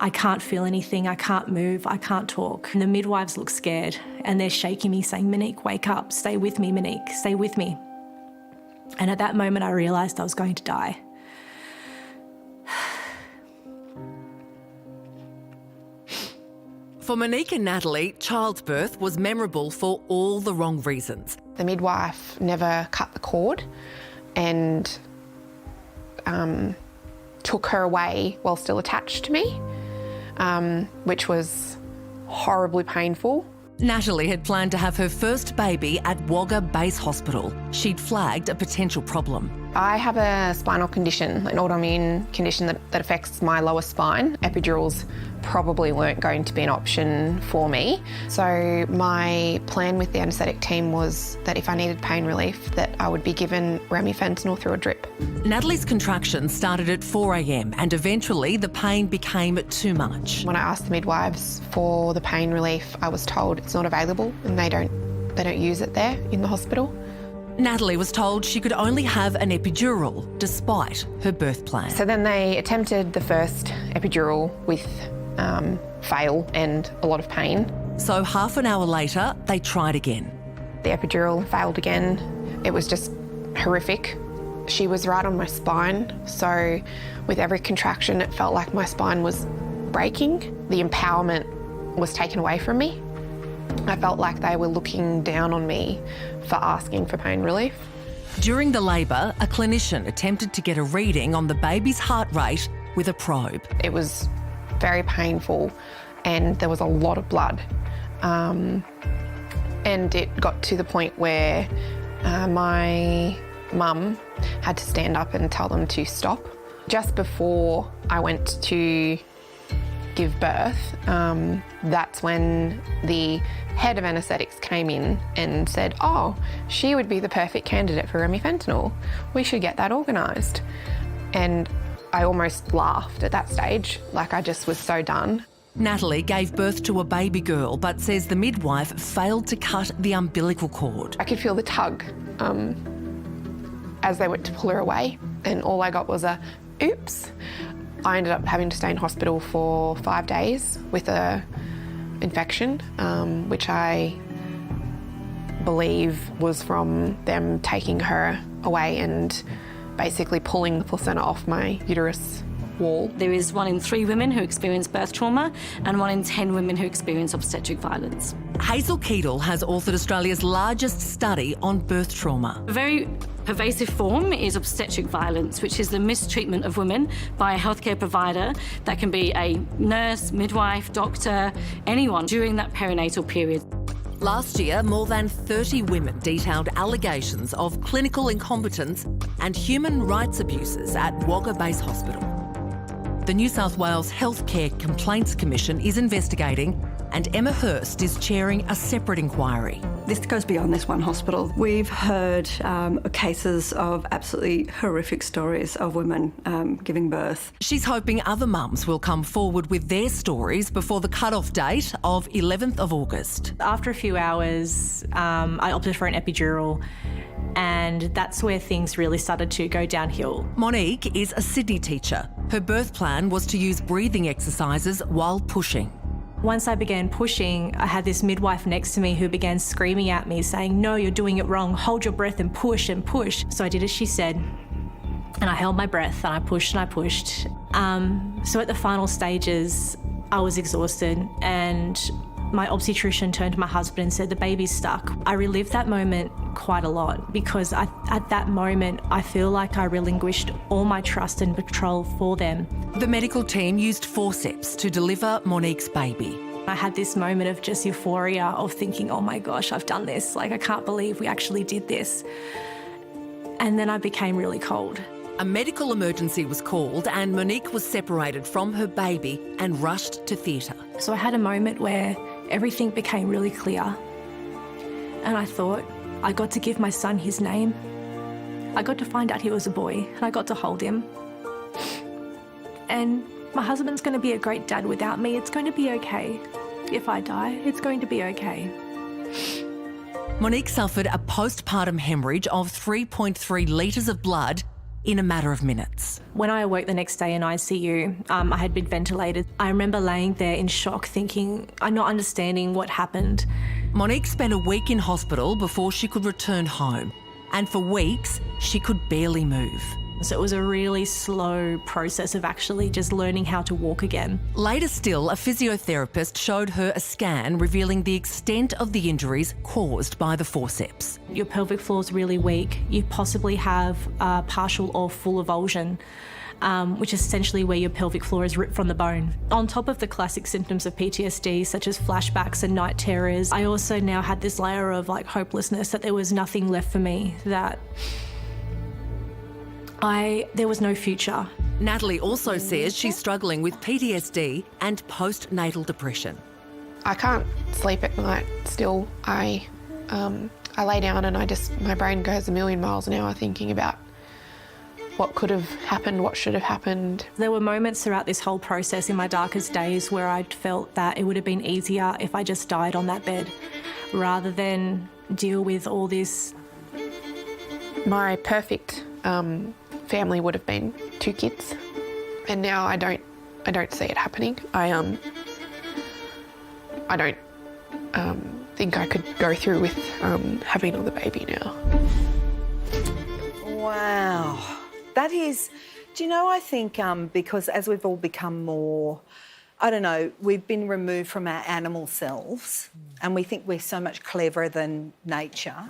I can't feel anything, I can't move, I can't talk. And the midwives look scared and they're shaking me saying, Monique, wake up, stay with me, Monique, stay with me. And at that moment I realised I was going to die. For Monique and Natalie, childbirth was memorable for all the wrong reasons. The midwife never cut the cord and took her away while still attached to me, which was horribly painful. Natalie had planned to have her first baby at Wagga Base Hospital. She'd flagged a potential problem. I have a spinal condition, an autoimmune condition that affects my lower spine. Epidurals probably weren't going to be an option for me. So my plan with the anaesthetic team was that if I needed pain relief, that I would be given remifentanil through a drip. Natalie's contractions started at 4 a.m. and eventually the pain became too much. When I asked the midwives for the pain relief, I was told it's not available and they don't use it there in the hospital. Natalie was told she could only have an epidural despite her birth plan. So then they attempted the first epidural with fail and a lot of pain. So half an hour later, they tried again. The epidural failed again. It was just horrific. She was right on my spine, so with every contraction it felt like my spine was breaking. The empowerment was taken away from me. I felt like they were looking down on me for asking for pain relief. During the labour, a clinician attempted to get a reading on the baby's heart rate with a probe. It was very painful and there was a lot of blood. And it got to the point where my mum had to stand up and tell them to stop. Just before I went to give birth, that's when the head of anaesthetics came in and said, oh, she would be the perfect candidate for remifentanil. We should get that organised. And I almost laughed at that stage, like I just was so done. Natalie gave birth to a baby girl but says the midwife failed to cut the umbilical cord. I could feel the tug as they went to pull her away, and all I got was a oops. I ended up having to stay in hospital for 5 days with a infection, which I believe was from them taking her away and basically pulling the placenta off my uterus wall. There is 1 in 3 women who experience birth trauma and 1 in 10 women who experience obstetric violence. Hazel Keedle has authored Australia's largest study on birth trauma. A very pervasive form is obstetric violence, which is the mistreatment of women by a healthcare provider. That can be a nurse, midwife, doctor, anyone during that perinatal period. Last year, more than 30 women detailed allegations of clinical incompetence and human rights abuses at Wagga Base Hospital. The New South Wales Healthcare Complaints Commission is investigating, and Emma Hurst is chairing a separate inquiry. This goes beyond this one hospital. We've heard cases of absolutely horrific stories of women giving birth. She's hoping other mums will come forward with their stories before the cut-off date of 11th of August. After a few hours, I opted for an epidural, and that's where things really started to go downhill. Monique is a Sydney teacher. Her birth plan was to use breathing exercises while pushing. Once I began pushing, I had this midwife next to me who began screaming at me, saying, no, you're doing it wrong, hold your breath and push and push. So I did as she said, and I held my breath and I pushed and I pushed. So at the final stages, I was exhausted, and my obstetrician turned to my husband and said, the baby's stuck. I relived that moment quite a lot because at that moment, I feel like I relinquished all my trust and control for them. The medical team used forceps to deliver Monique's baby. I had this moment of just euphoria of thinking, oh my gosh, I've done this. Like, I can't believe we actually did this. And then I became really cold. A medical emergency was called and Monique was separated from her baby and rushed to theatre. So I had a moment where everything became really clear. And I thought, I got to give my son his name. I got to find out he was a boy and I got to hold him. And my husband's going to be a great dad without me. It's going to be okay. If I die, it's going to be okay. Monique suffered a postpartum hemorrhage of 3.3 litres of blood in a matter of minutes. When I awoke the next day in ICU, I had been ventilated. I remember laying there in shock thinking, I'm not understanding what happened. Monique spent a week in hospital before she could return home. And for weeks, she could barely move. So it was a really slow process of actually just learning how to walk again. Later still, a physiotherapist showed her a scan revealing the extent of the injuries caused by the forceps. Your pelvic floor is really weak. You possibly have partial or full avulsion, which is essentially where your pelvic floor is ripped from the bone. On top of the classic symptoms of PTSD, such as flashbacks and night terrors, I also now had this layer of hopelessness, that there was nothing left for me, that there was no future. Natalie also says she's struggling with PTSD and postnatal depression. I can't sleep at night still. I lay down and my brain goes a million miles an hour thinking about what could have happened, what should have happened. There were moments throughout this whole process in my darkest days where I felt that it would have been easier if I just died on that bed rather than deal with all this. My perfect family would have been 2 kids, and now I don't see it happening. I don't think I could go through with having another baby now. Wow. That is, do you know, I think because as we've all become more, I don't know, we've been removed from our animal selves and we think we're so much cleverer than nature.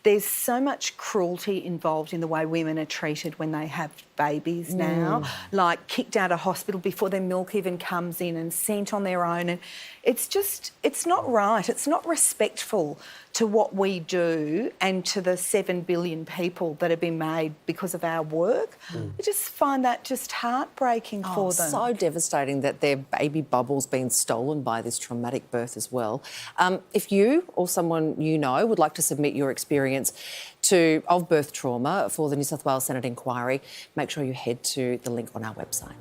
There's so much cruelty involved in the way women are treated when they have babies now, like kicked out of hospital before their milk even comes in and sent on their own. And it's not right. It's not respectful to what we do and to the 7 billion people that have been made because of our work. I just find that just heartbreaking for them. So devastating that their baby bubble's been stolen by this traumatic birth as well. If you or someone you know would like to submit your experience of birth trauma for the New South Wales Senate inquiry, make sure you head to the link on our website.